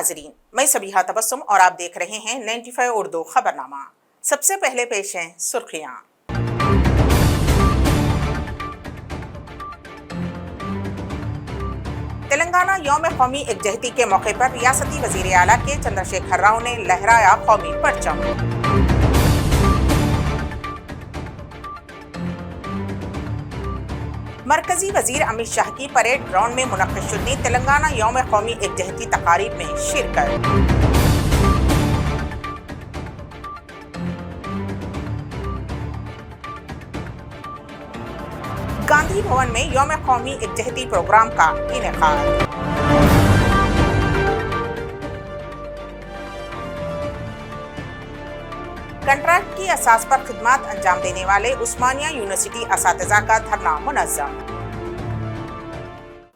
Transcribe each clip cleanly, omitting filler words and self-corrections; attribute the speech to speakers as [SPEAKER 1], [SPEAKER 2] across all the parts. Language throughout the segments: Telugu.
[SPEAKER 1] नाजरीन, मैं सबिहा तबस्सुम और आप देख रहे हैं 95 उर्दू खबरनामा। सबसे पहले पेश हैं सुर्खियां। तेलंगाना यौम कौमी एकजहती के मौके पर रियासती वजीर आला के चंद्रशेखर राव ने लहराया कौमी परचम। मरकजी वजीर अमित शाह की परेड ग्राउंड में मुनक्किद शुदी तेलंगाना यौम कौमी एकजहती तकारीब में शिरकत। गांधी भवन में यौम कौमी एकजहती प्रोग्राम का इनेकाद। कंट्रैक्ट की असास पर खिदमत अंजाम देने वाले उस्मानिया यूनिवर्सिटी असातिज़ा का धरना मुनज़्ज़म।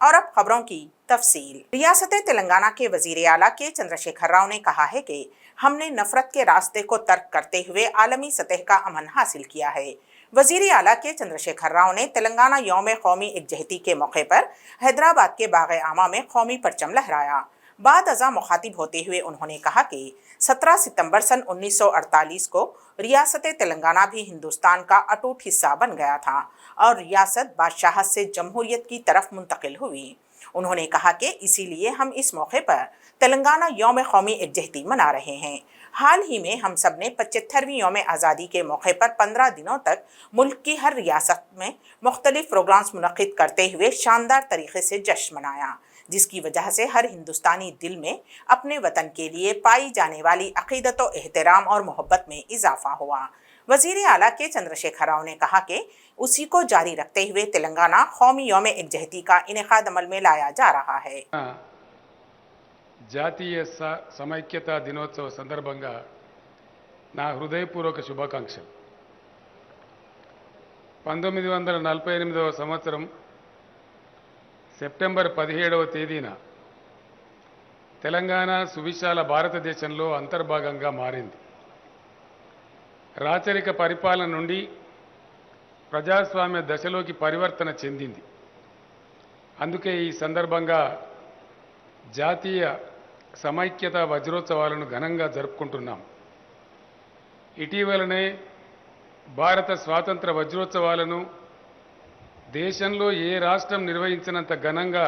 [SPEAKER 1] और अब खबरों की तफसील। रियासत तेलंगाना के वजीर आला के चंद्रशेखर राव ने कहा है कि हमने नफरत के रास्ते को तर्क करते हुए आलमी सतह का अमन हासिल किया है। वजीर आला के चंद्रशेखर राव ने तेलंगाना यौम कौमी एकजहती के मौके पर हैदराबाद के बाग़ आमा में कौमी परचम लहराया। बाद अज़ा मुखातिब होते हुए उन्होंने कहा कि 17 सितंबर सन 1948 को रियासत तेलंगाना भी हिंदुस्तान का अटूट हिस्सा बन गया था और रियासत बादशाहत से जमहूरियत की तरफ मुंतकिल हुई। उन्होंने कहा कि इसीलिए हम इस मौके पर तेलंगाना यौम कौमी एकजहती मना रहे हैं। हाल ही में हम सब ने 75वीं यौम आज़ादी के मौके पर 15 दिनों तक मुल्क की हर रियासत में मुख्तलिफ प्रोग्राम्स मुनक्किद करते हुए शानदार तरीके से जश्न मनाया, जिसकी वजह से हर हिंदुस्तानी दिल में अपने वतन के लिए पाई जाने वाली अक़ीदत व एहतराम और मोहब्बत में इजाफा हुआ। वज़ीर आला के चंद्रशेखर राव ने कहा कि उसी को जारी रखते हुए तेलंगाना कौमी यौम एकजहती का इनेकाद अमल में लाया जा रहा है।
[SPEAKER 2] జాతీయ సమైక్యతా దినోత్సవ సందర్భంగా నా హృదయపూర్వక శుభాకాంక్షలు। 1948వ సంవత్సరం సెప్టెంబర్ 17వ తేదీన తెలంగాణ సువిశాల భారతదేశంలో అంతర్భాగంగా మారింది। రాచరిక పరిపాలన నుండి ప్రజాస్వామ్య దశలోకి పరివర్తన చెందింది। అందుకే ఈ సందర్భంగా జాతీయ సమైక్యత వజ్రోత్సవాలను ఘనంగా జరుపుకుంటున్నాం। ఇటీవలనే భారత స్వాతంత్ర వజ్రోత్సవాలను దేశంలో ఏ రాష్ట్రం నిర్వహించినంత ఘనంగా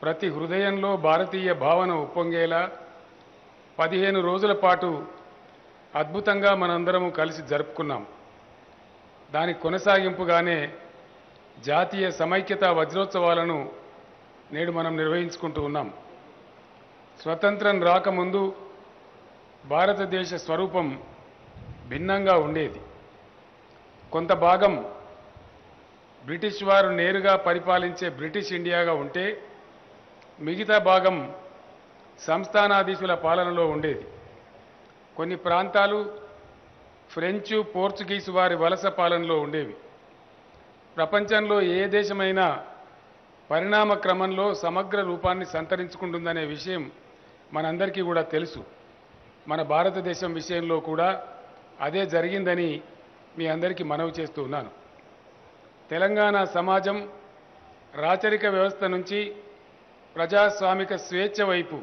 [SPEAKER 2] ప్రతి హృదయంలో భారతీయ భావన ఉప్పొంగేలా 15 రోజుల పాటు అద్భుతంగా మనందరం కలిసి జరుపుకున్నాం। దాని కొనసాగింపుగానే జాతీయ సమైక్యత వజ్రోత్సవాలను నేడు మనం నిర్వహించుకుంటూ ఉన్నాం। స్వతంత్రం రాకముందు భారతదేశ స్వరూపం భిన్నంగా ఉండేది। కొంత భాగం బ్రిటిష్ వారు నేరుగా పరిపాలించే బ్రిటిష్ ఇండియాగా ఉంటే మిగతా భాగం సంస్థానాధీశుల పాలనలో ఉండేది। కొన్ని ప్రాంతాలు ఫ్రెంచ్ పోర్చుగీసు వారి వలస పాలనలో ఉండేవి। ప్రపంచంలో ఏ దేశమైనా పరిణామ క్రమంలో సమగ్ర రూపాన్ని సంతరించుకుంటుందనే విషయం మనందరికీ కూడా తెలుసు। మన భారతదేశం విషయంలో కూడా అదే జరిగిందని మీ అందరికీ మనవి చేస్తూ ఉన్నాను। తెలంగాణ సమాజం రాచరిక వ్యవస్థ నుంచి ప్రజాస్వామిక స్వేచ్ఛ వైపు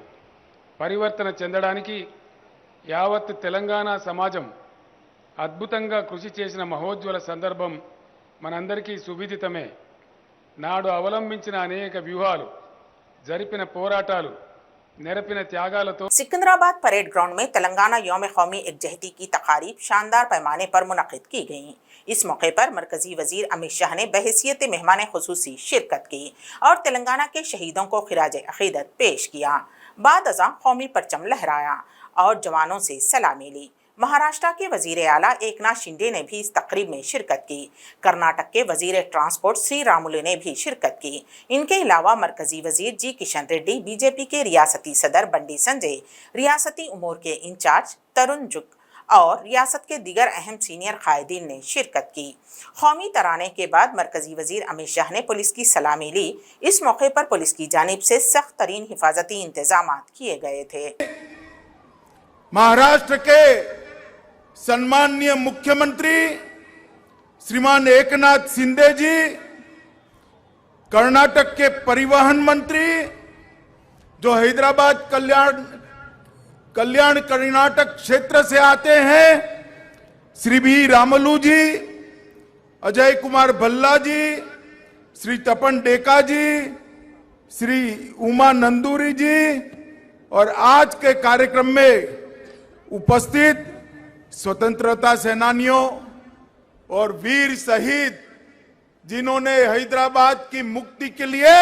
[SPEAKER 2] పరివర్తన చెందడానికి యావత్ తెలంగాణ సమాజం అద్భుతంగా కృషి చేసిన మహోజ్వల సందర్భం మనందరికీ సువిదితమే। నాడు అవలంబించిన అనేక వ్యూహాలు, జరిపిన పోరాటాలు, नेरपिन त्यागालतो
[SPEAKER 1] सिकंदराबाद परेड ग्राउंड में तेलंगाना यौम कौमी एकजहती की तकारीब शानदार पैमाने पर मुनक्किद की गईं। इस मौके पर मरकजी वजीर अमित शाह ने बहैसियत मेहमान खुसूसी शिरकत की और तेलंगाना के शहीदों को खिराज अकीदत पेश किया। बाद अज़ा कौमी परचम लहराया और जवानों से सलामी ली। महाराष्ट्र के वजीर आला एकनाथ शिंदे ने भी इस तकरीब में शिरकत की। कर्नाटक के वजीर ट्रांसपोर्ट श्री रामुलु ने भी शिरकत की। इनके अलावा मरकजी वजीर जी किशन रेड्डी, बीजेपी के रियासती सदर बंडी संजय, रियासती उमूर के इंचार्ज तरुण जुग और रियासत के दीगर अहम सीनियर कायदीन ने शिरकत की। कौमी तराने के बाद मरकजी वजीर अमित शाह ने पुलिस की सलामी ली। इस मौके पर पुलिस की जानिब से सख्त तरीन हिफाजती इंतजाम किए गए थे।
[SPEAKER 3] महाराष्ट्र के सम्माननीय मुख्यमंत्री श्रीमान एकनाथ शिंदे जी, कर्नाटक के परिवहन मंत्री जो हैदराबाद कल्याण कर्नाटक क्षेत्र से आते हैं, श्री बी रामलू जी, अजय कुमार भल्ला जी, श्री तपन डेका जी, श्री उमा नंदूरी जी और आज के कार्यक्रम में उपस्थित स्वतंत्रता सेनानियों और वीर शहीद जिन्होंने हैदराबाद की मुक्ति के लिए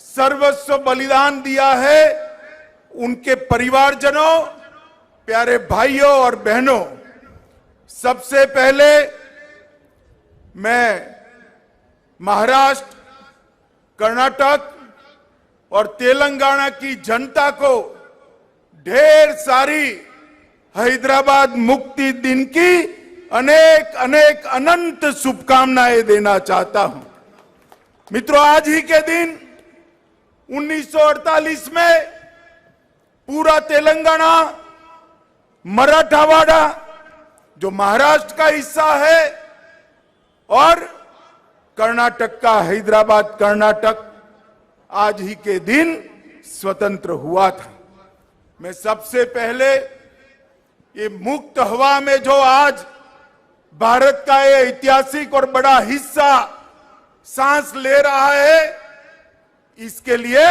[SPEAKER 3] सर्वस्व बलिदान दिया है, उनके परिवारजनों, प्यारे भाइयों और बहनों, सबसे पहले मैं महाराष्ट्र, कर्नाटक और तेलंगाना की जनता को ढेर सारी हैदराबाद मुक्ति दिन की अनेक अनेक अनंत शुभकामनाएं देना चाहता हूं। मित्रों, आज ही के दिन 1948 में पूरा तेलंगाना, मराठवाड़ा जो महाराष्ट्र का हिस्सा है और कर्नाटक का हैदराबाद कर्नाटक आज ही के दिन स्वतंत्र हुआ था। मैं सबसे पहले ये मुक्त हवा में जो आज भारत का ये ऐतिहासिक और बड़ा हिस्सा सांस ले रहा है, इसके लिए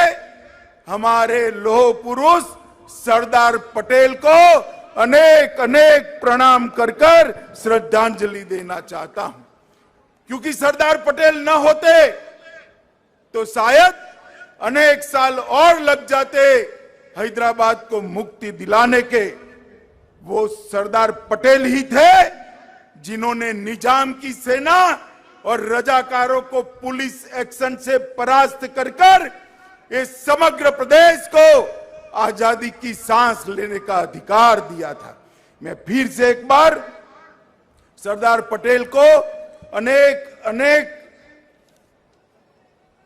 [SPEAKER 3] हमारे लौह पुरुष सरदार पटेल को अनेक अनेक प्रणाम कर कर श्रद्धांजलि देना चाहता हूं, क्योंकि सरदार पटेल न होते तो शायद अनेक साल और लग जाते हैदराबाद को मुक्ति दिलाने के। वो सरदार पटेल ही थे जिन्होंने निजाम की सेना और रजाकारों को पुलिस एक्शन से परास्त कर कर इस समग्र प्रदेश को आजादी की सांस लेने का अधिकार दिया था। मैं फिर से एक बार सरदार पटेल को अनेक अनेक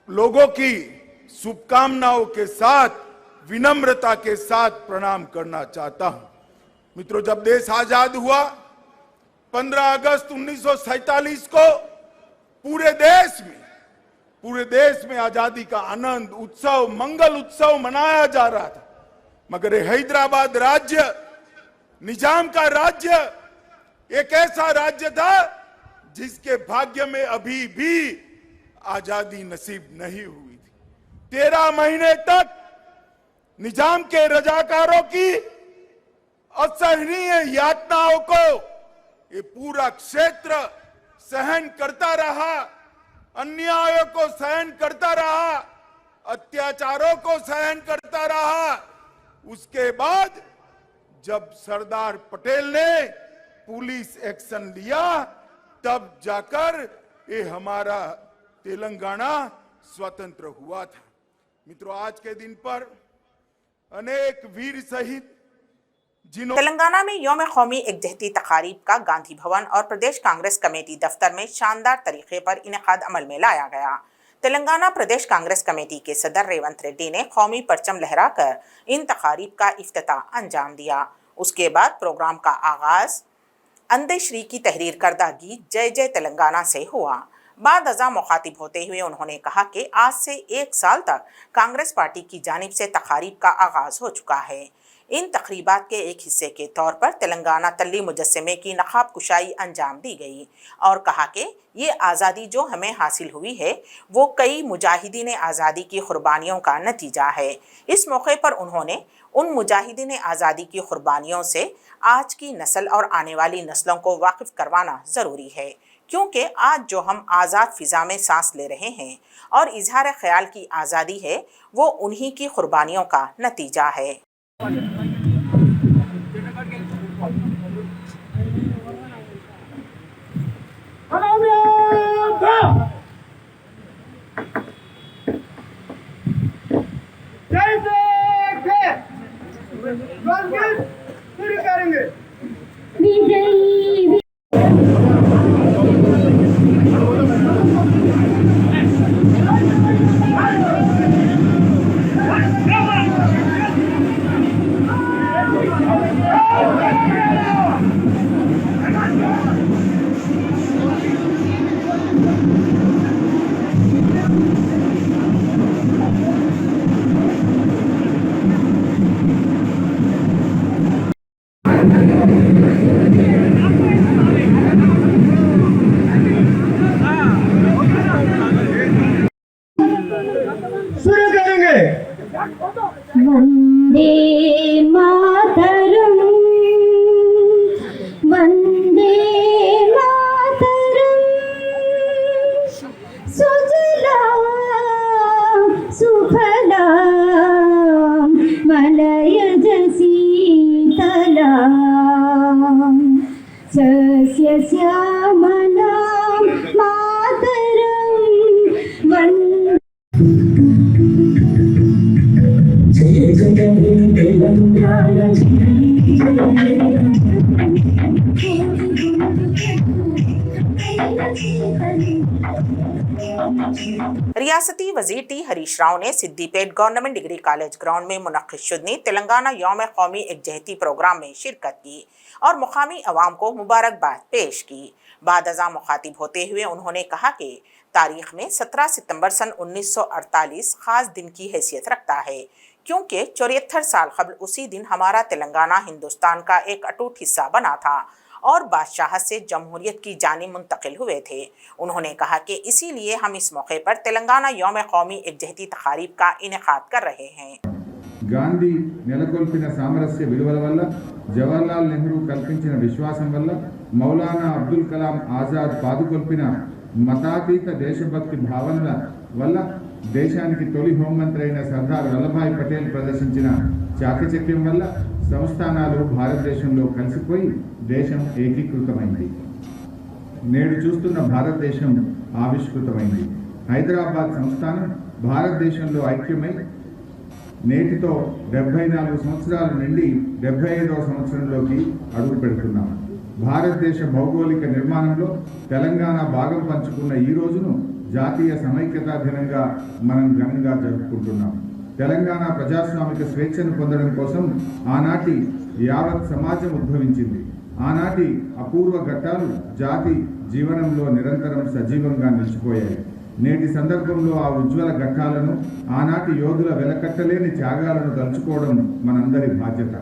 [SPEAKER 3] लोगों की शुभकामनाओं के साथ, विनम्रता के साथ प्रणाम करना चाहता हूं। मित्रों, जब देश आजाद हुआ 15 अगस्त 1947 को पूरे देश में आजादी का आनंद उत्सव, मंगल उत्सव मनाया जा रहा था, मगर हैदराबाद राज्य, निजाम का राज्य, एक ऐसा राज्य था जिसके भाग्य में अभी भी आजादी नसीब नहीं हुई थी। 13 महीने तक निजाम के रजाकारों की असहनीय यातनाओं को ये पूरा क्षेत्र सहन करता रहा, अन्यायों को सहन करता रहा, अत्याचारों को सहन करता रहा। उसके बाद जब सरदार पटेल ने पुलिस एक्शन लिया, तब जाकर ये हमारा तेलंगाना स्वतंत्र हुआ था। मित्रों, आज के दिन पर अनेक वीर शहीद
[SPEAKER 1] तेलंगाना में यौम कौमी एकजहती तकारीब का गांधी भवन और प्रदेश कांग्रेस कमेटी दफ्तर में शानदार तरीके पर इनेकाद अमल में लाया गया। तेलंगाना प्रदेश कांग्रेस कमेटी के सदर रेवंत रेड्डी ने कौमी परचम लहराकर इन तकारीब का इफ्तिताह अंजाम दिया। उसके बाद प्रोग्राम का आगाज अंदेश्री की तहरीर करदा गीत जय जय तेलंगाना से हुआ। बाद अज़ा मुखातिब होते हुए उन्होंने कहा कि आज से 1 साल तक कांग्रेस पार्टी की जानिब से तकारीब का आगाज हो चुका है। इन तकरीबात के एक हिस्से के तौर पर तेलंगाना तल्ली मुजस्समे की नकाब कुशाई अंजाम दी गई और कहा कि ये आज़ादी जो हमें हासिल हुई है वो कई मुजाहिदीन आज़ादी की कुर्बानियों का नतीजा है। इस मौके पर उन्होंने उन मुजाहिदीन आज़ादी की कुर्बानियों से आज की नस्ल और आने वाली नस्लों को वाकिफ़ करवाना ज़रूरी है, क्योंकि आज जो हम आज़ाद फ़िज़ा में सांस ले रहे हैं और इजहार ख्याल की आज़ादी है, वो उन्हीं की कुर्बानियों का नतीजा है।
[SPEAKER 4] शुरू करेंगे।
[SPEAKER 5] वंदे मातरम, वंदे मातरम, सुजलां सुफलां मलयज शीतलां सस्य श्यामलां मातरं वन्दे।
[SPEAKER 1] रियासती वजीर टी हरीश राव ने Siddipet government degree college ground में मुनक्किद शुदनी तेलंगाना यौम कौमी एकजहती प्रोग्राम में शिरकत की और मुकामी अवाम को मुबारकबाद पेश की। बादअज़ा मुखातिब होते हुए उन्होंने कहा कि तारीख में 17 सितंबर सन 1948 खास दिन की हैसियत रखता है, क्योंकि 74 साल कबल उसी दिन हमारा तेलंगाना हिंदुस्तान का एक अटूट हिस्सा बना था और बादशाहत से जमहूरियत की जानिब मुंतकिल हुए थे। उन्होंने कहा कि इसीलिए हम इस मौके पर तेलंगाना यौम कौमी एकजहती तकारीब का इनेकाद कर रहे हैं।
[SPEAKER 6] గాంధీ నెలకొల్పిన సామరస్య విలువల వల్ల, జవహర్లాల్ నెహ్రూ కల్పించిన విశ్వాసం వల్ల, మౌలానా అబ్దుల్ కలాం ఆజాద్ పాదుకొల్పిన మతాతీత దేశభక్తి భావనల వల్ల, దేశానికి తొలి హోంమంత్రి అయిన సర్దార్ వల్లభాయ్ పటేల్ ప్రదర్శించిన చాకచక్యం వల్ల సంస్థానాలు భారతదేశంలో కలిసిపోయి దేశం ఏకీకృతమైంది. నేడు చూస్తున్న భారతదేశం ఆవిష్కృతమైంది. హైదరాబాద్ సంస్థానం భారతదేశంలో ఐక్యమై నేటితో 74 సంవత్సరాల నుండి 75వ సంవత్సరంలోకి అడుగు పెడుతున్నాం. భారతదేశ భౌగోళిక నిర్మాణంలో తెలంగాణ భాగం పంచుకున్న ఈ రోజును జాతీయ సమైక్యతా దినంగా మనం ఘనంగా జరుపుకుంటున్నాం. తెలంగాణ ప్రజాస్వామిక స్వేచ్ఛను పొందడం కోసం ఆనాటి యావత్ సమాజం ఉద్భవించింది. ఆనాటి అపూర్వ ఘట్టాలు జాతి జీవనంలో నిరంతరం సజీవంగా నిలిచిపోయాయి. నేటి సందర్భంలో ఆ ఉజ్వల ఘట్టాలను, ఆనాటి యోధుల వెలకట్టలేని త్యాగాలను తలుచుకోవడం మనందరి బాధ్యత.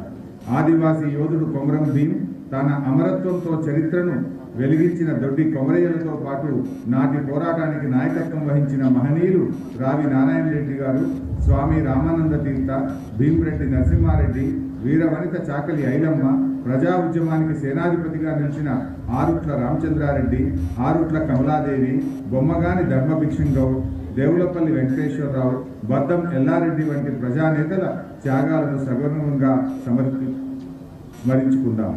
[SPEAKER 6] ఆదివాసీ యోధుడు కొమరం భీం తన అమరత్వంతో చరిత్రను వెలిగించిన దొడ్డి కొమరయ్యలతో పాటు నాటి పోరాటానికి నాయకత్వం వహించిన మహనీయులు రావి నారాయణ రెడ్డి గారు, స్వామి రామానంద తీర్థ, భీమిరెడ్డి నరసింహారెడ్డి, వీరవనిత చాకలి ఐలమ్మ, ప్రజా ఉద్యమానికి సేనాధిపతిగా నిలిచిన ఆరుట్ల రామచంద్రారెడ్డి, ఆరుట్ల కమలాదేవి, బొమ్మగాని ధర్మభిక్షంగౌడ్, దేవులపల్లి వెంకటేశ్వరరావు, బద్దం ఎల్లారెడ్డి వంటి ప్రజానేతల త్యాగాలను సగర్వంగా స్మరించుకుందాం.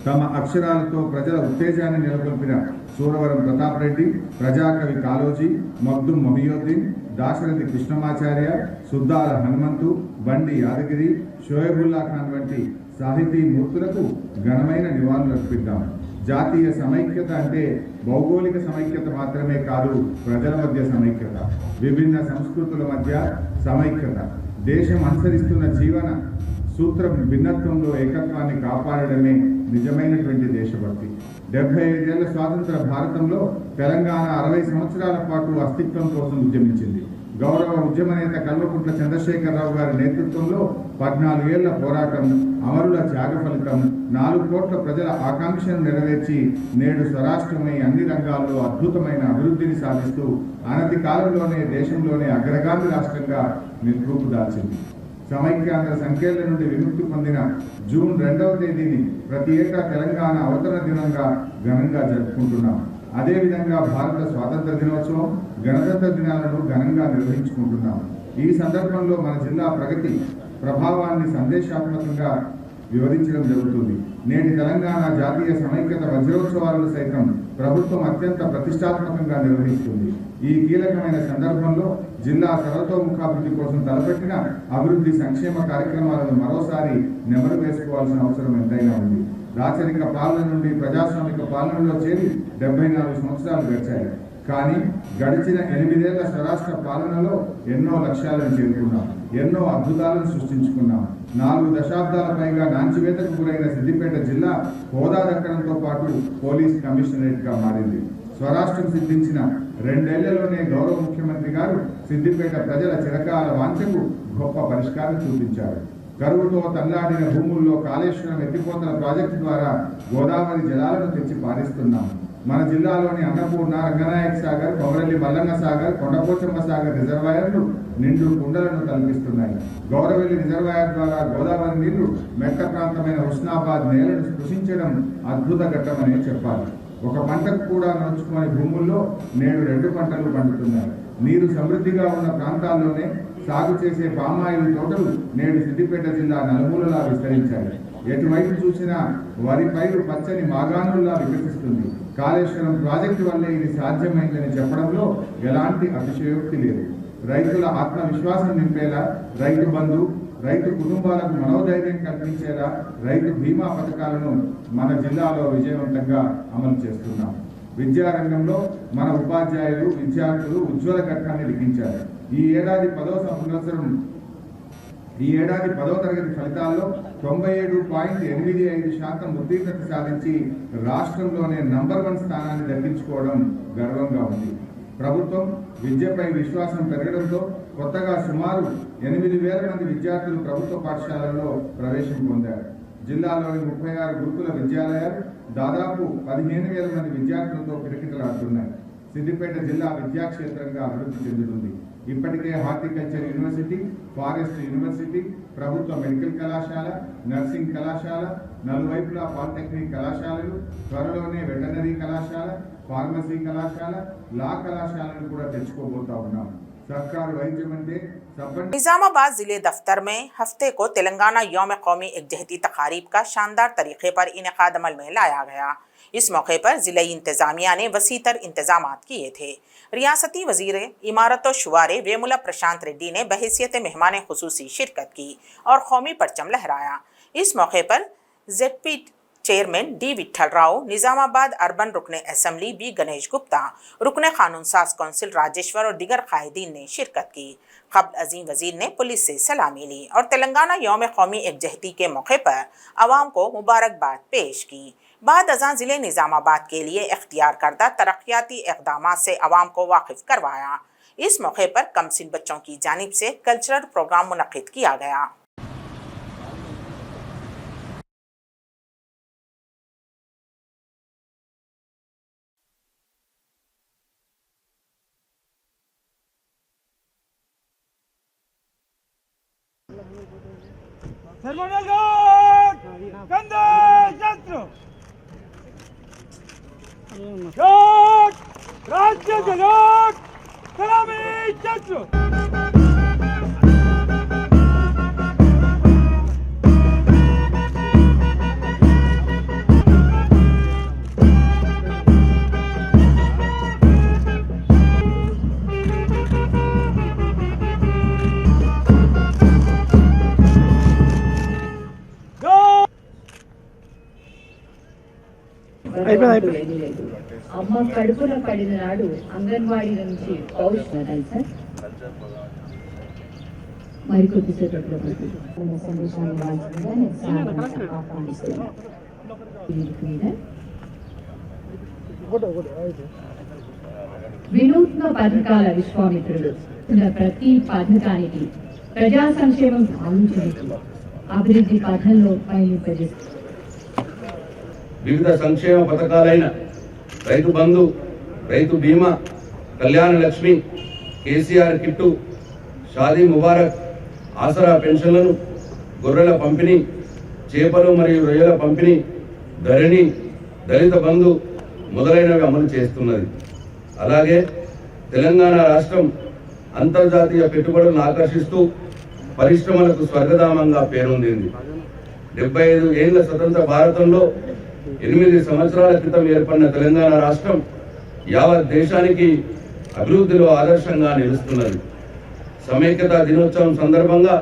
[SPEAKER 6] తమ అక్షరాలతో ప్రజల ఉత్తేజాన్ని నెలకొల్పిన సూరవరం ప్రతాప్ రెడ్డి, ప్రజాకవి కాళోజీ, మగ్దుం మొహియుద్దీన్, దాశరథి కృష్ణమాచార్య, సుద్దాల హనుమంతు, బండి యాదగిరి, షోయబుల్లా ఖాన్ వంటి సాహితీ మూర్తులకు ఘనమైన నివాళులు అర్పిద్దాం. జాతీయ సమైక్యత అంటే భౌగోళిక సమైక్యత మాత్రమే కాదు, ప్రజల మధ్య సమైక్యత, విభిన్న సంస్కృతుల మధ్య సమైక్యత, దేశం అనుసరిస్తున్న జీవన సూత్రం భిన్నత్వంలో ఏకత్వాన్ని కాపాడడమే నిజమైనటువంటి దేశభక్తి. 75 ఏళ్ల స్వాతంత్ర భారతంలో తెలంగాణ 60 సంవత్సరాల పాటు అస్తిత్వం కోసం ఉద్యమించింది. గౌరవ ఉద్యమ నేత కల్వకుంట్ల చంద్రశేఖరరావు గారి నేతృత్వంలో 14 ఏళ్ల పోరాటం, అమరుల త్యాగ ఫలితం 4 కోట్ల ప్రజల ఆకాంక్షను నెరవేర్చి నేడు స్వరాష్ట్రమై అన్ని రంగాల్లో అద్భుతమైన అభివృద్ధిని సాధిస్తూ అనతి కాలంలోనే దేశంలోనే అగ్రగామి రాష్ట్రంగా రూపుదాల్చింది. సమైక్యాంధ్ర సంఖ్యల నుండి విముక్తి పొందిన జూన్ 2వ తేదీని ప్రతి ఏటా తెలంగాణ అవతరణ దినంగా ఘనంగా జరుపుకుంటున్నాం. అదేవిధంగా భారత స్వాతంత్ర దినోత్సవం, గణతంత్ర దినాలను ఘనంగా నిర్వహించుకుంటున్నాం. ఈ సందర్భంలో మన జిల్లా ప్రగతి ప్రభావాన్ని సందేశాత్మకంగా వివరించడం జరుగుతుంది. నేటి తెలంగాణ జాతీయ సమైక్యత వజ్రోత్సవాలను సైతం ప్రభుత్వం అత్యంత ప్రతిష్టాత్మకంగా నిర్వహిస్తుంది. ఈ కీలకమైన సందర్భంలో జిల్లా సర్వతోముఖాభివృద్ధి కోసం తలపెట్టిన అభివృద్ధి సంక్షేమ కార్యక్రమాలను మరోసారి నెమరు వేసుకోవాల్సిన అవసరం ఎంతైనా ఉంది. రాచరిక పాలన నుండి ప్రజాస్వామిక పాలనలో చేరి 74 సంవత్సరాలు గడిచాయి. కానీ గడిచిన 8 ఏళ్ల స్వరాష్ట్ర పాలనలో ఎన్నో లక్ష్యాలను చేరుకున్నాం, ఎన్నో అద్భుతాలను సృష్టించుకున్నాం. 4 దశాబ్దాల పైగా నాంచివేతకు గురైన సిద్దిపేట జిల్లా హోదా దక్కడంతో పాటు పోలీస్ కమిషనరేట్గా మారింది. స్వరాష్ట్రం సిద్ధించిన 2 ఏళ్లలోనే గౌరవ ముఖ్యమంత్రి గారు సిద్దిపేట ప్రజల చిరకాల వాంఛకు గొప్ప పరిష్కారం చూపించారు. కరువుతో తల్లాడిన భూముల్లో కాళేశ్వరం ఎత్తిపోతల ప్రాజెక్టు ద్వారా గోదావరి జలాలను తెచ్చి పారిస్తున్నాం. మన జిల్లాలోని అన్నపూర్ణ, రంగనాయక సాగర్, కొమరల్లి మల్లన్న సాగర్, కొండపోచమ్మ సాగర్ రిజర్వాయర్లు నిండు కుండలను కల్పిస్తున్నాయి. గౌరవెల్లి రిజర్వాయర్ ద్వారా గోదావరి నీళ్లు మెట్ట ప్రాంతమైన హుస్నాబాద్ నేలను స్పృశించడం అద్భుత ఘట్టమనే చెప్పాలి. ఒక పంటకు కూడా నడుచుకునే భూముల్లో నేడు 2 పంటలు పండుతున్నాయి. నీరు సమృద్ధిగా ఉన్న ప్రాంతాల్లోనే సాగు చేసే పామాయిల్ తోటలు నేడు సిద్దిపేట జిల్లా నలుమూలలా విస్తరించాయి. ఎటువైపు చూసినా వరి పైరు పచ్చని మాగాణుల్లా వికసిస్తుంది. కాళేశ్వరం ప్రాజెక్టు వల్లే ఇది సాధ్యమైందని చెప్పడంలో ఎలాంటి అతిశయోక్తి లేదు. రైతుల ఆత్మవిశ్వాసం నింపేలా రైతు బంధు, రైతు కుటుంబాలకు మనోధైర్యం కల్పించేలా రైతు బీమా పథకాలను మన జిల్లాలో విజయవంతంగా అమలు చేస్తున్నాం. విద్యారంగంలో మన ఉపాధ్యాయులు, విద్యార్థులు ఉజ్వల ఘట్టాన్ని లిఖించారు. ఈ ఏడాది 10వ తరగతి ఫలితాల్లో 97.85% ఉత్తీర్ణత సాధించి రాష్ట్రంలోనే నంబర్ 1 స్థానాన్ని దక్కించుకోవడం గర్వంగా ఉంది. ప్రభుత్వం విద్యపై విశ్వాసం పెరగడంతో కొత్తగా సుమారు 8,000 మంది విద్యార్థులు ప్రభుత్వ పాఠశాలల్లో ప్రవేశం పొందారు. జిల్లాలోని 36 గురుకుల విద్యాలయాలు దాదాపు 15,000 మంది విద్యార్థులతో కిటకిటలాడుతున్నాయి. సిద్దిపేట జిల్లా విద్యాక్షేత్రంగా అభివృద్ధి చెందుతుంది. ఇప్పటికే హార్టికల్చర్ యూనివర్సిటీ, ఫారెస్ట్ యూనివర్సిటీ, ప్రభుత్వ మెడికల్ కళాశాల, నర్సింగ్ కళాశాల, నలువైపులా పాలిటెక్నిక్ కళాశాలలు, త్వరలోనే వెటర్నరీ కళాశాల, फार्मेसी कलाशाला ला कलाशाला కూడా తెచ్చుకోబోతా ఉన్నాం। सरकार వైద్యమంటే
[SPEAKER 1] निजामाबाद जिले दफ्तर में हफ्ते को तेलंगाना यौम कौमी एकजहती तकारीब का शानदार तरीके पर इनेकाद अमल में लाया गया। इस मौके पर जिले इंतजामिया ने वसीतर इंतजाम किए थे। रियासती वजीर इमारत और शुआरे वेमुला प्रशांत रेड्डी ने बहैसियत मेहमान खुसूसी शिरकत की और कौमी परचम लहराया। इस मौके पर ZP chairman D Vithal Rao, Nizamabad urban रुकने असेंबली बी गणेश गुप्ता, रुकने कानून साज कौंसिल राजेश्वर और दिगर कायदीन ने शिरकत की। क़ब्ल अजीम वजीर ने पुलिस से सलामी ली और तेलंगाना यौम कौमी एकजहती के मौके पर आवाम को मुबारकबाद पेश की। बाद अज़ां ज़िले निजामाबाद के लिए इख्तियार करदा तरक्याती इक़दामात से आवाम को वाकिफ़ करवाया। इस मौके पर कमसिन बच्चों की जानिब से कल्चरल प्रोग्राम मुनक़िद किया गया।
[SPEAKER 4] Ceremonial God! Kanda Jatro! God! Rajya God! Salami Jatro!
[SPEAKER 7] అమ్మ కడుపున పడిన నాడు అంగన్వాడీ నుంచి పౌష్టికాలు సార్ మరికొద్దిసేపట్లో సందేశాన్ని ఆహ్వానిస్తున్నాను। వినూత్న పథకాల విశ్వామిత్రుడు ప్రతి పథకానికి ప్రజా సంక్షేమం భావించవచ్చు, అభివృద్ధి పథంలో పయనింపజేస్తుంది।
[SPEAKER 8] వివిధ సంక్షేమ పథకాలైన రైతు బంధు, రైతు బీమా, కళ్యాణ లక్ష్మి, కేసీఆర్ కిట్టు, షాదీ ముబారక్, ఆసరా పెన్షన్లను, గొర్రెల పంపిణీ, చేపలు మరియు రొయ్యల పంపిణీ, ధరణి, దళిత బంధు మొదలైనవి అమలు చేస్తున్నది। అలాగే తెలంగాణ రాష్ట్రం అంతర్జాతీయ పెట్టుబడులను ఆకర్షిస్తూ పరిశ్రమలకు స్వర్గధామంగా పేరొందింది। 75 ఏళ్ల స్వతంత్ర భారతంలో 8 సంవత్సరాల క్రితం ఏర్పడిన తెలంగాణ రాష్ట్రం యావత్ దేశానికి అభివృద్ధిలో ఆదర్శంగా నిలుస్తున్నది। సమైక్యతా దినోత్సవం సందర్భంగా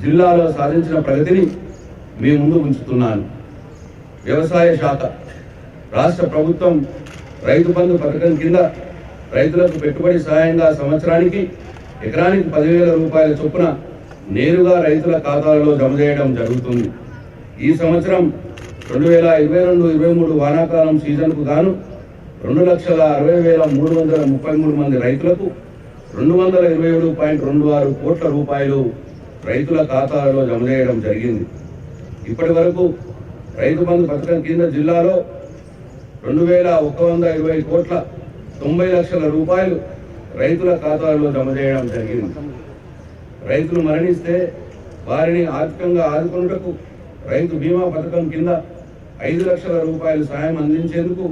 [SPEAKER 8] జిల్లాలో సాధించిన ప్రగతిని మీ ముందు ఉంచుతున్నాను। వ్యవసాయ శాఖ రాష్ట్ర ప్రభుత్వం రైతు బంధు పథకం కింద రైతులకు పెట్టుబడి సహాయంగా సంవత్సరానికి ఎకరానికి 10,000 రూపాయల చొప్పున నేరుగా రైతుల ఖాతాలలో జమ చేయడం జరుగుతుంది। ఈ సంవత్సరం 2022-23 వానాకాలం సీజన్కు గాను 2,60,333 మంది రైతులకు 227.26 కోట్ల రూపాయలు రైతుల ఖాతాలలో జమ చేయడం జరిగింది. ఇప్పటి వరకు రైతు బంధు పథకం కింద జిల్లాలో 2120 కోట్ల 90 లక్షల రూపాయలు రైతుల ఖాతాలలో జమ చేయడం జరిగింది. రైతులు మరణిస్తే వారిని ఆర్థికంగా ఆదుకొనుటకు రైతు బీమా పథకం కింద 5 లక్షల రూపాయలు సాయం అందించేందుకు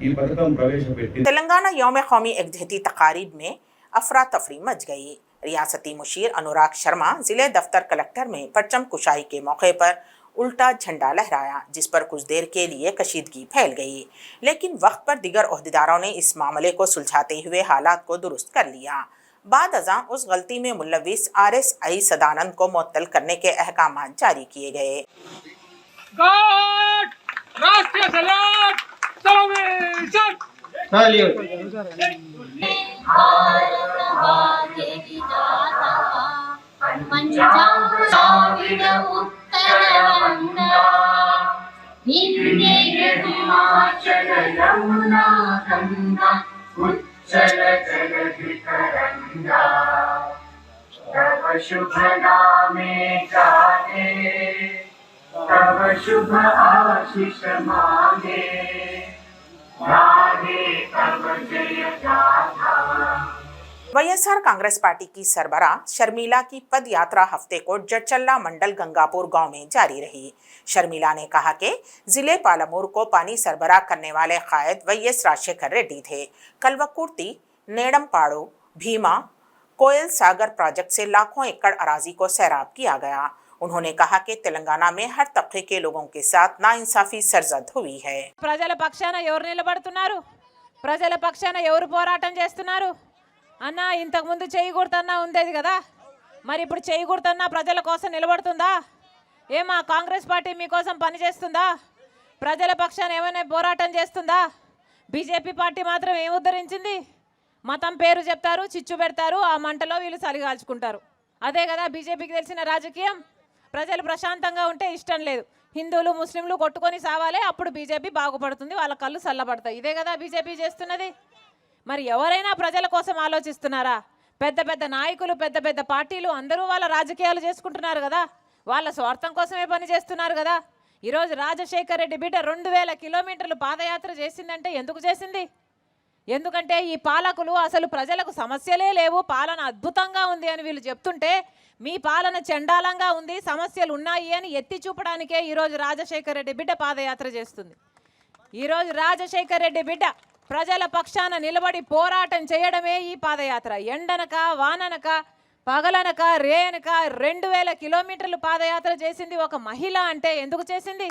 [SPEAKER 8] ఈ పథకం ప్రవేశపెట్టింది.
[SPEAKER 1] तेलंगाना यौम कौमी एकजहती तकारीब में अफरा तफरी मच गई। रियासती मुशीर अनुराग शर्मा जिले दफ्तर कलेक्टर में परचम कुशाई के मौके पर उल्टा झंडा लहराया, जिस पर कुछ देर के लिए कशीदगी फैल गई, लेकिन वक्त पर दीगर ओहदेदारों ने इस मामले को सुलझाते हुए हालात को दुरुस्त कर लिया। बाद अज़ां उस गलती में मुलविस RSI सदानंद को मुअत्तल करने के अहकाम जारी किए गए।
[SPEAKER 4] राष्ट्रीय सलाम सलामी
[SPEAKER 9] तव शुभ नामे गाने, तव शुभ आशीष मांगे, गाने तव जय गाथा।
[SPEAKER 1] YSR कांग्रेस पार्टी की सरबराह शर्मिला की पद यात्रा हफ्ते को जडचल्ला मंडल गंगापुर गांव में जारी रही। शर्मिला ने कहा कि जिले पालमूर को पानी सरबराह करने वाले कायद YS राजशेखर रेड्डी थे। कलवकुर्ती, नेडमपाड़ो, भीमा, कोयल सागर प्रोजेक्ट से लाखों एकड़ अराजी को सैराब किया गया। उन्होंने कहा कि तेलंगाना में हर तबके के लोगों के साथ नाइंसाफी सरजद हुई है।
[SPEAKER 10] ప్రజల పక్షాన ఎవరు నిలబడుతున్నారు? ప్రజల పక్షాన ఎవరు పోరాటం చేస్తున్నారు? అన్న ఇంతకుముందు చేయకూడదన్నా ఉండేది కదా, మరి ఇప్పుడు చేయకూడదన్నా ప్రజల కోసం నిలబడుతుందా? ఏమా కాంగ్రెస్ పార్టీ మీకోసం పనిచేస్తుందా? ప్రజల పక్షాన ఏమైనా పోరాటం చేస్తుందా? బీజేపీ పార్టీ మాత్రం ఏం ఉద్ధరించింది? మతం పేరు చెప్తారు, చిచ్చు పెడతారు, ఆ మంటలో వీళ్ళు చలిగాల్చుకుంటారు. అదే కదా బీజేపీకి తెలిసిన రాజకీయం. ప్రజలు ప్రశాంతంగా ఉంటే ఇష్టం లేదు, హిందువులు ముస్లింలు కొట్టుకొని సావాలే, అప్పుడు బీజేపీ బాగుపడుతుంది, వాళ్ళ కళ్ళు చల్లబడతాయి. ఇదే కదా బీజేపీ చేస్తున్నది. మరి ఎవరైనా ప్రజల కోసం ఆలోచిస్తున్నారా? పెద్ద పెద్ద నాయకులు, పెద్ద పెద్ద పార్టీలు అందరూ వాళ్ళ రాజకీయాలు చేసుకుంటున్నారు కదా, వాళ్ళ స్వార్థం కోసమే పని చేస్తున్నారు కదా. ఈరోజు రాజశేఖర్ రెడ్డి బిడ్డ 2000 కిలోమీటర్లు పాదయాత్ర చేసిందంటే ఎందుకు చేసింది? ఎందుకంటే ఈ పాలకులు అసలు ప్రజలకు సమస్యలే లేవు, పాలన అద్భుతంగా ఉంది అని వీళ్ళు చెప్తుంటే, మీ పాలన చండాలంగా ఉంది, సమస్యలు ఉన్నాయి అని ఎత్తి చూపడానికే ఈరోజు రాజశేఖర్ రెడ్డి బిడ్డ పాదయాత్ర చేస్తుంది. ఈరోజు రాజశేఖర్ రెడ్డి బిడ్డ ప్రజల పక్షాన నిలబడి పోరాటం చేయడమే ఈ పాదయాత్ర. ఎండనక వాననక పగలనక రేనక 2000 కిలోమీటర్లు పాదయాత్ర చేసింది ఒక మహిళ అంటే ఎందుకు చేసింది?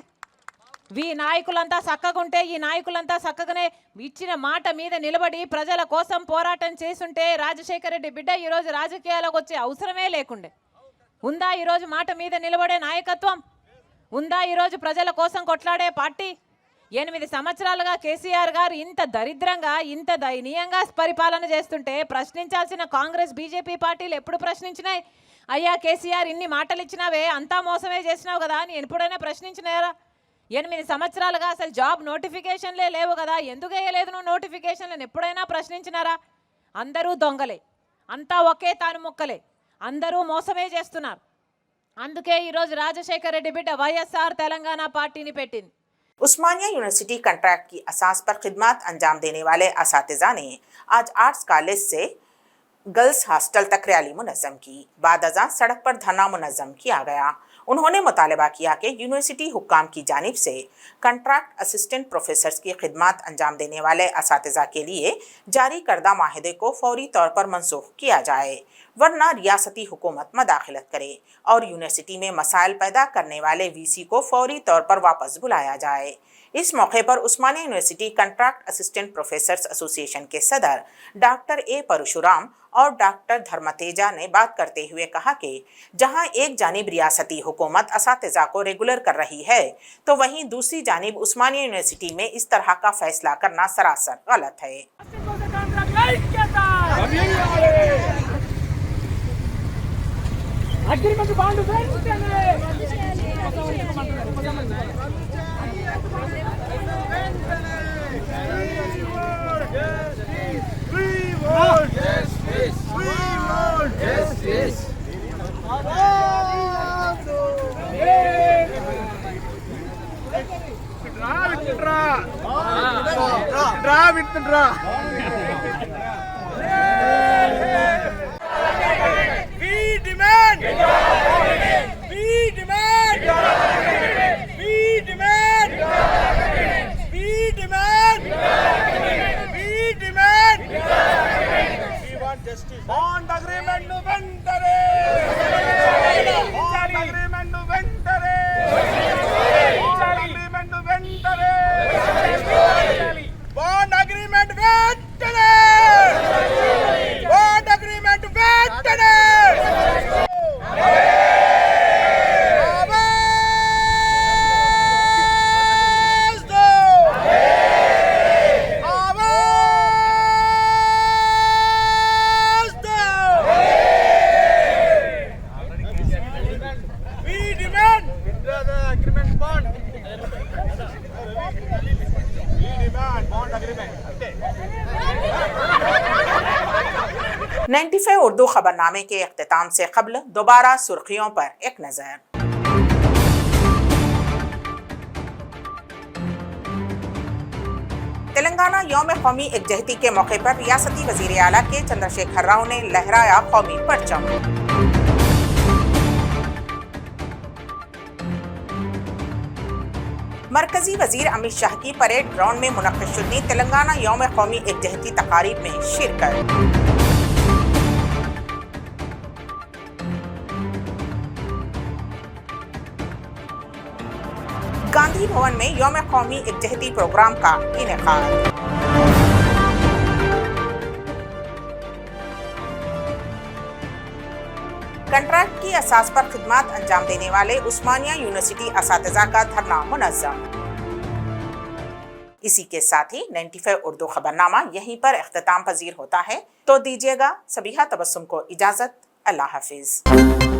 [SPEAKER 10] ఈ నాయకులంతా చక్కగుంటే, ఈ నాయకులంతా చక్కగానే ఇచ్చిన మాట మీద నిలబడి ప్రజల కోసం పోరాటం చేసుంటే రాజశేఖర్ రెడ్డి బిడ్డ ఈరోజు రాజకీయాలకు వచ్చే అవసరమే లేకుండే. ఉందా ఈరోజు మాట మీద నిలబడే నాయకత్వం? ఉందా ఈరోజు ప్రజల కోసం కొట్లాడే పార్టీ? 8 సంవత్సరాలుగా కేసీఆర్ గారు ఇంత దరిద్రంగా, ఇంత దయనీయంగా పరిపాలన చేస్తుంటే ప్రశ్నించాల్సిన కాంగ్రెస్ బీజేపీ పార్టీలు ఎప్పుడు ప్రశ్నించినాయి? అయ్యా కేసీఆర్ ఇన్ని మాటలు ఇచ్చినావే, అంతా మోసమే చేసినావు కదా అని ఎప్పుడైనా ప్రశ్నించినారా? 8 సంవత్సరాలుగా అసలు జాబ్ నోటిఫికేషన్లే లేవు కదా, ఎందుకు వేయలేదు నువ్వు నోటిఫికేషన్లను ఎప్పుడైనా ప్రశ్నించినారా? అందరూ దొంగలే, అంతా ఒకే తాను ముక్కలే, అందరూ మోసమే చేస్తున్నారు. అందుకే ఈరోజు రాజశేఖర్ రెడ్డి బిడ్డ YSR తెలంగాణ పార్టీని పెట్టింది.
[SPEAKER 1] उस्मानिया यूनिवर्सिटी कंट्रैक्ट की असास पर खिदमत अंजाम देने वाले असातिज़ा ने आज आर्ट्स कॉलेज से गर्ल्स हॉस्टल तक रैली मुनज़्ज़म की। बाद अज़ां सड़क पर धरना मुनज़्ज़म किया गया। उन्होंने मुतालबा किया कि यूनिवर्सिटी हुक्काम की जानिब से कंट्रैक्ट असिस्टेंट प्रोफेसर्स की खिदमत अंजाम देने वाले असातिज़ा के लिए जारी करदा माहिदे को फौरी तौर पर मनसूख किया जाए, वरना रियासती हुकूमत मदाखिलत करे और यूनिवर्सिटी में मसाइल पैदा करने वाले VC को फौरी तौर पर वापस बुलाया जाए। इस मौके पर Osmania university contract assistant professors association के सदर डॉक्टर A परशुराम और डॉक्टर धर्मतेजा ने बात करते हुए कहा कि जहां एक जानिब रियासती हुकूमत असातिज़ा को रेगुलर कर रही है, तो वहीं दूसरी जानिब उस्मानिया यूनिवर्सिटी में इस तरह का फैसला करना सरासर गलत है।
[SPEAKER 4] Agreement bond We want justice. Bond agreement nu ventare. Bond agreement nu ventare. Bond agreement nu ventare. Bond agreement ventare. Bond agreement ventare. Agreement bond. We demand bond agreement.
[SPEAKER 1] 95 Urdu खबरनामे के इख्तिताम से कबल दोबारा सुर्खियों पर एक नजर। तेलंगाना यौम कौमी एकजहती के मौके पर रियासती वजीर आला के चंद्रशेखर राव ने लहराया कौमी परचम। मरकजी वजीर अमित शाह की परेड ग्राउंड में मुनक्किद शुदी तेलंगाना यौम कौमी एकजहती तकारीब में शिरकत। गांधी भवन में यौम कौमी एकजहती प्रोग्राम का इनेकाद। कंट्रैक्ट की असास पर खिदमत अंजाम देने वाले उस्मानिया यूनिवर्सिटी असातिज़ा का धरना मुनज़्ज़म। इसी के साथ ही 95 उर्दू खबरनामा यहीं पर इख्तिताम पजीर होता है। तो दीजिएगा सबीहा तबस्सुम को इजाजत। अल्लाह हाफिज।